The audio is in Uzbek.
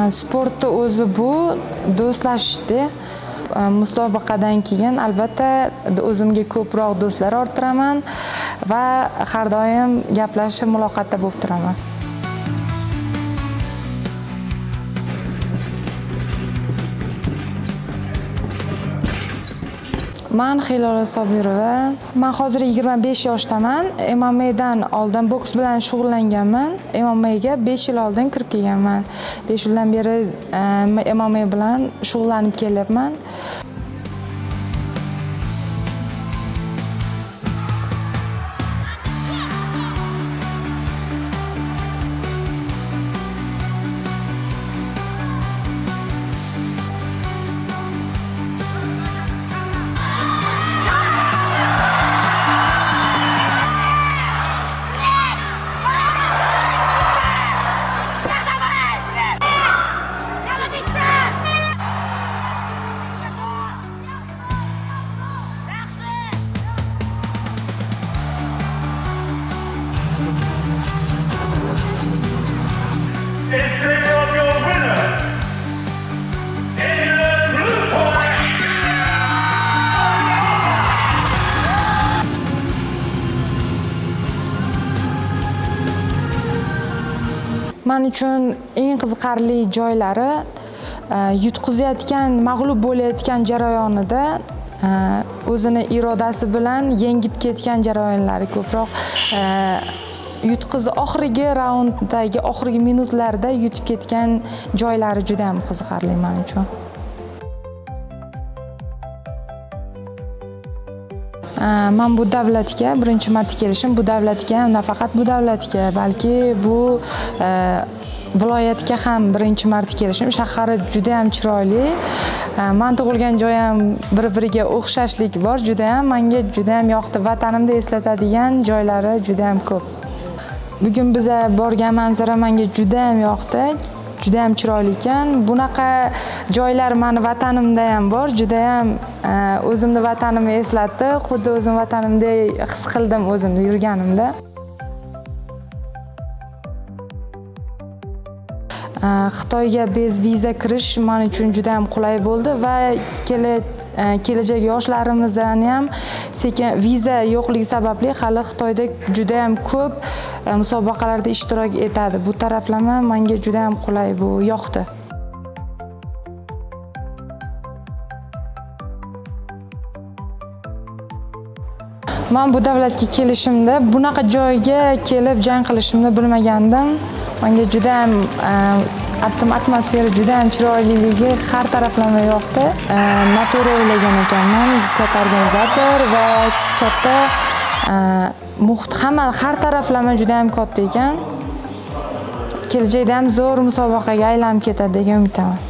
Sportni o'zi bu do'stlashishda. Musobaqadan keyin albatta o'zimga ko'proq do'stlar orttiraman va har doim gaplashib muloqotda bo'lib turaman. Men Hilola Sobirova. Men hozir 25 yoshdaman. MMA'dan oldin boks bilan shug'ullanganman. MMA'ga 5 yil oldin kirib kelganman. 5 yildan beri MMA bilan shug'ullanib kelyapman. Men uchun eng qiziqarli joylari yutqizayotgan, mag'lub bo'layotgan jarayonida o'zini irodasi bilan yengib ketgan jarayonlari ko'proq. Oxirgi raunddagi oxirgi minutlarda yutib ketgan joylari juda ham qiziqarli men uchun. Men bu davlatga birinchi marta kelishim, bu davlatga, nafaqat bu davlatga, balki bu viloyatga ham birinchi marta kelishim. Shahari juda ham chiroyli. Men tug'ilgan joyim bir-biriga o'xshashlik bor, juda ham menga juda ham yoqdi. Vatanimni eslatadigan joylari juda ham ko'p. Bugun biz borgan manzara menga juda ham yoqdi. Juda ham chiroyli ekan. Bunaqa joylar meni vatanimda ham bor. Juda ham o'zimni vatanimni eslatdi. Xuddi o'zim vatanimdek his qildim o'zimni yurganimda. Xitoyga bez viza kirish men uchun juda ham qulay bo'ldi va kelajak yoshlarimizni ham sekin viza yo'qligi sababli hali Xitoyda juda ham ko'p musobaqalarda ishtirok etadi. Bu taraflama menga juda ham qulay, bu yoqdi. Men bu davlatga kelishimda bunaqa joyga kelib jang qilishimni bilmagandim. Menga juda ham atmosfera juda ham chiroyliligi har taraflama yoqdi. Noto'g'ri o'ylagan ekanman. Katta organizator va katta muhit, hamma har taraflama juda ham katta ekan. Kelajakda ham zo'r musobaqaga aylanib ketadi degan umiddaman.